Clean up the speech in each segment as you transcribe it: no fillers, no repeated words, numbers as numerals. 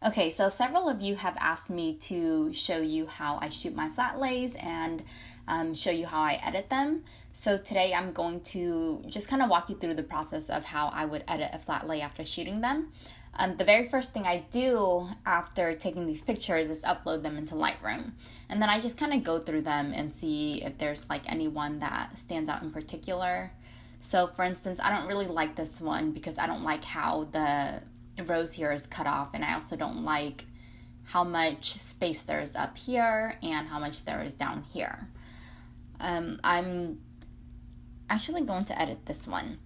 Okay, so several of you have asked me to show you how I shoot my flatlays and show you how I edit them. So today I'm going to just kind of walk you through the process of how I would edit a flatlay after shooting them. The very first thing I do after taking these pictures is upload them into Lightroom. And then I just kind of go through them and see if there's like anyone that stands out in particular. So for instance, I don't really like this one because I don't like how the rose here is cut off, and I also don't like how much space there is up here and how much there is down here. I'm actually going to edit this one.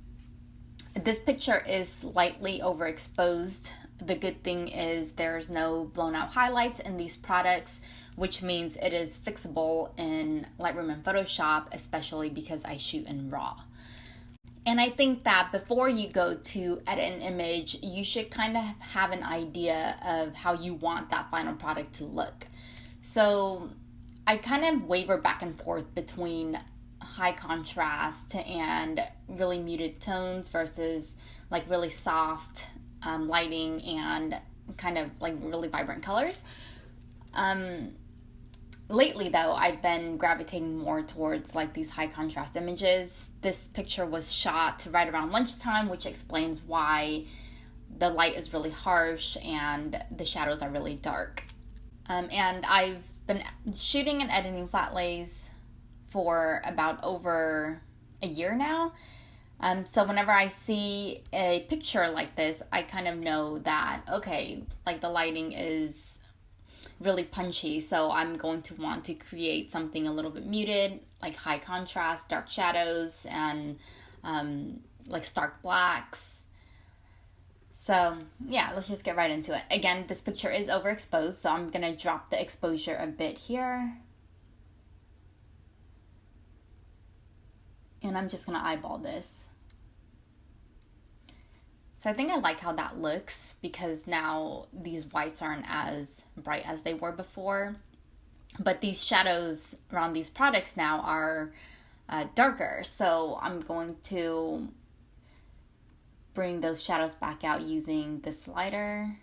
This picture is slightly overexposed. The good thing is there's no blown out highlights in these products, which means it is fixable in Lightroom and Photoshop, especially because I shoot in RAW. And I think that before you go to edit an image, you should kind of have an idea of how you want that final product to look. So I kind of waver back and forth between high contrast and really muted tones versus like really soft lighting and kind of like really vibrant colors. Lately though, I've been gravitating more towards like these high contrast images. This picture was shot right around lunchtime, which explains why the light is really harsh and the shadows are really dark. And I've been shooting and editing flatlays for about over a year now. So whenever I see a picture like this, I kind of know that, okay, like the lighting is really punchy, so I'm going to want to create something a little bit muted, like high contrast, dark shadows, and like stark blacks. So yeah, let's just get right into it. Again, this picture is overexposed, so I'm gonna drop the exposure a bit here. And I'm just gonna eyeball this. So I think I like how that looks because now these whites aren't as bright as they were before. But these shadows around these products now are darker. So I'm going to bring those shadows back out using the slider.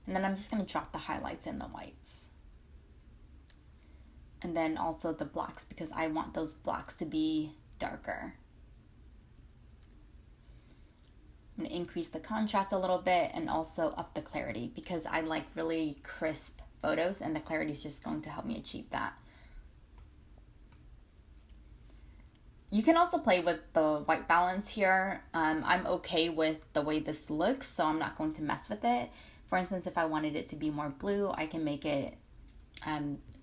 And then I'm just going to drop the highlights in the whites. And then also the blacks because I want those blacks to be darker. I'm going to increase the contrast a little bit and also up the clarity because I like really crisp photos and the clarity is just going to help me achieve that. You can also play with the white balance here. I'm okay with the way this looks, so I'm not going to mess with it. For instance, if I wanted it to be more blue, I can make it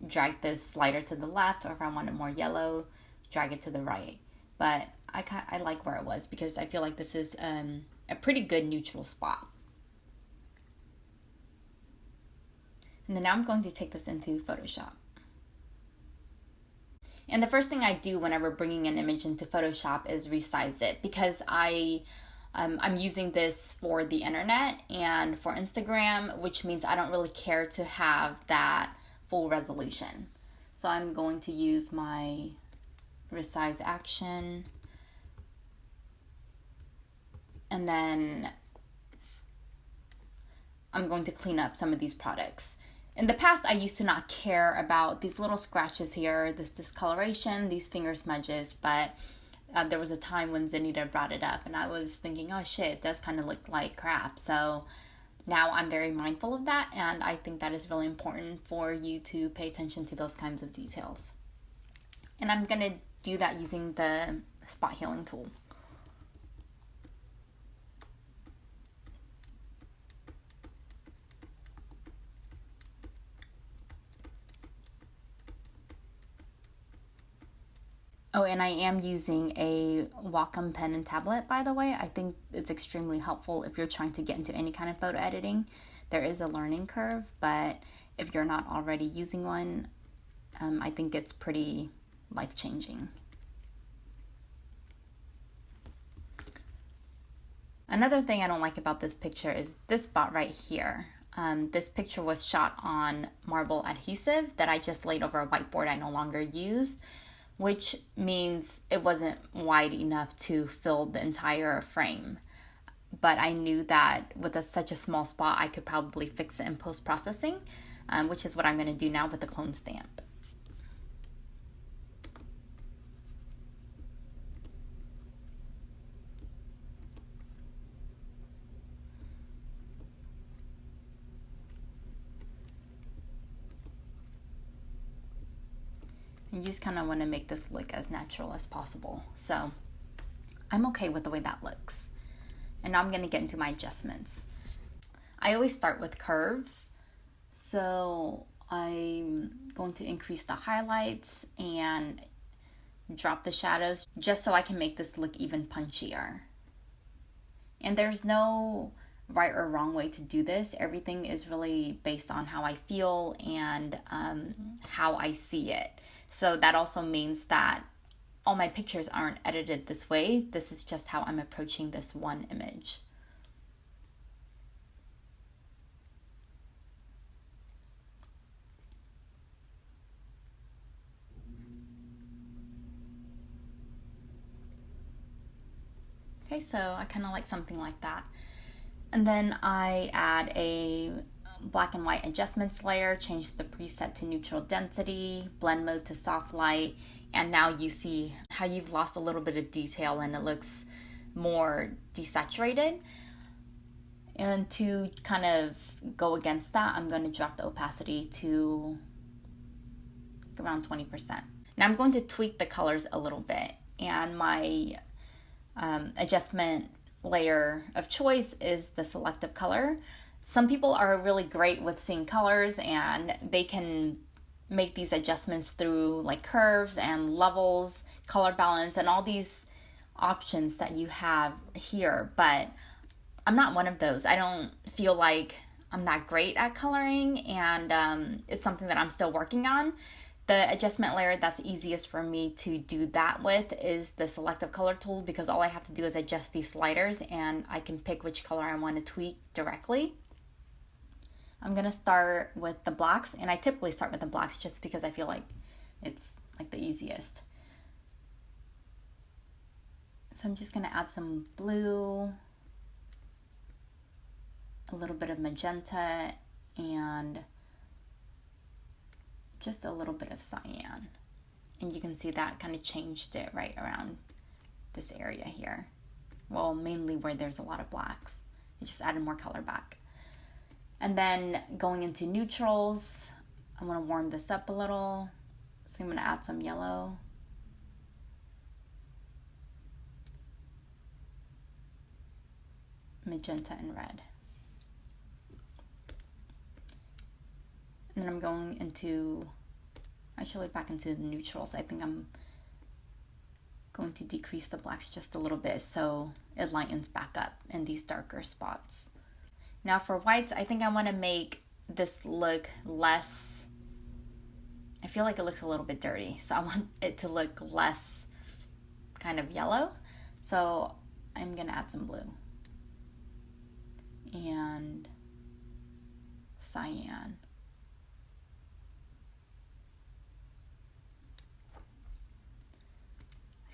drag this slider to the left, or if I want it more yellow, drag it to the right. But I like where it was because I feel like this is a pretty good neutral spot. And then now I'm going to take this into Photoshop. And the first thing I do whenever bringing an image into Photoshop is resize it because I'm using this for the internet and for Instagram, which means I don't really care to have that full resolution. So I'm going to use my resize action. And then I'm going to clean up some of these products. In the past, I used to not care about these little scratches here, this discoloration, these finger smudges, but there was a time when Zenita brought it up and I was thinking, oh shit, it does kind of look like crap. So now I'm very mindful of that, and I think that is really important for you to pay attention to those kinds of details. And I'm gonna do that using the spot healing tool. Oh, and I am using a Wacom pen and tablet, by the way. I think it's extremely helpful if you're trying to get into any kind of photo editing. There is a learning curve, but if you're not already using one, I think it's pretty life-changing. Another thing I don't like about this picture is this spot right here. This picture was shot on marble adhesive that I just laid over a whiteboard I no longer used, which means it wasn't wide enough to fill the entire frame. but I knew that with such a small spot, I could probably fix it in post-processing, which is what I'm going to do now with the clone stamp. You just kind of want to make this look as natural as possible. So I'm okay with the way that looks. And now I'm going to get into my adjustments. I always start with curves. So I'm going to increase the highlights and drop the shadows just so I can make this look even punchier. And there's no right or wrong way to do this. Everything is really based on how I feel and how I see it. So that also means that all my pictures aren't edited this way. This is just how I'm approaching this one image. Okay, so I kind of like something like that. And then I add a black and white adjustments layer, change the preset to neutral density, blend mode to soft light, and now you see how you've lost a little bit of detail and it looks more desaturated. And to kind of go against that, I'm going to drop the opacity to around 20%. Now I'm going to tweak the colors a little bit, and my adjustment layer of choice is the selective color. Some people are really great with seeing colors and they can make these adjustments through like curves and levels, color balance, and all these options that you have here, but I'm not one of those. I don't feel like I'm that great at coloring, and it's something that I'm still working on. The adjustment layer that's easiest for me to do that with is the selective color tool, because all I have to do is adjust these sliders and I can pick which color I want to tweak directly. I'm going to start with the blacks, and I typically start with the blacks just because I feel like it's like the easiest. So I'm just going to add some blue, a little bit of magenta, and just a little bit of cyan. And you can see that kind of changed it right around this area here. Well, mainly where there's a lot of blacks. It just added more color back. And then going into neutrals, I want to warm this up a little. So I'm going to add some yellow. Magenta and red. And then I'm going into, actually back into the neutrals. I think I'm going to decrease the blacks just a little bit so it lightens back up in these darker spots. Now for whites, I think I want to make this look less, I feel like it looks a little bit dirty. So I want it to look less kind of yellow. So I'm going to add some blue and cyan.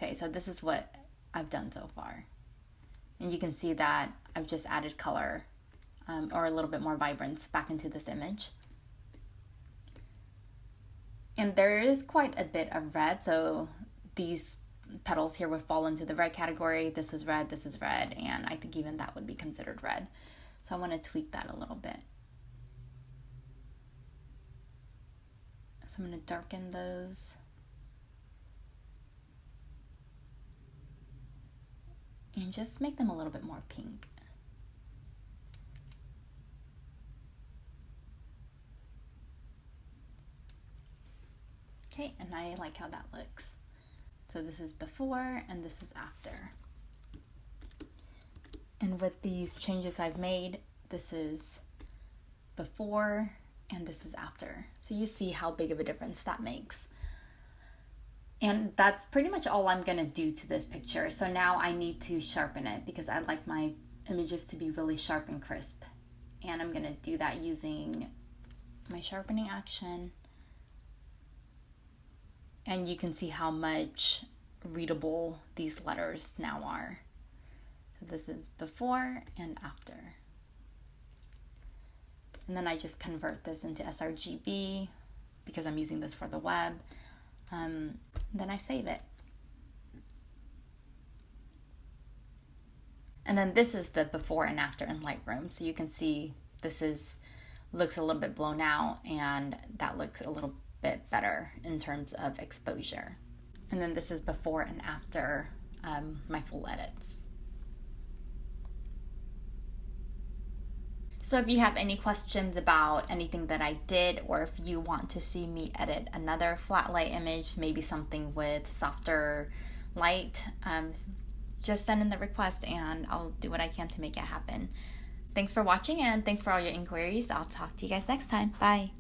Okay, so this is what I've done so far. And you can see that I've just added color or a little bit more vibrance back into this image. And there is quite a bit of red, so these petals here would fall into the red category. This is red, and I think even that would be considered red. So I want to tweak that a little bit. So I'm going to darken those. And just make them a little bit more pink. Okay, and I like how that looks. So this is before and this is after. And with these changes I've made, this is before and this is after. So you see how big of a difference that makes. And that's pretty much all I'm gonna do to this picture. So now I need to sharpen it because I like my images to be really sharp and crisp. And I'm gonna do that using my sharpening action. And you can see how much readable these letters now are. So this is before and after. And then I just convert this into srgb because I'm using this for the web. Then I save it. And then this is the before and after in Lightroom. So you can see this looks a little bit blown out, and that looks a little bit better in terms of exposure. And then this is before and after my full edits. So if you have any questions about anything that I did, or if you want to see me edit another Flatlay image, maybe something with softer light, just send in the request and I'll do what I can to make it happen. Thanks for watching, and thanks for all your inquiries. I'll talk to you guys next time. Bye.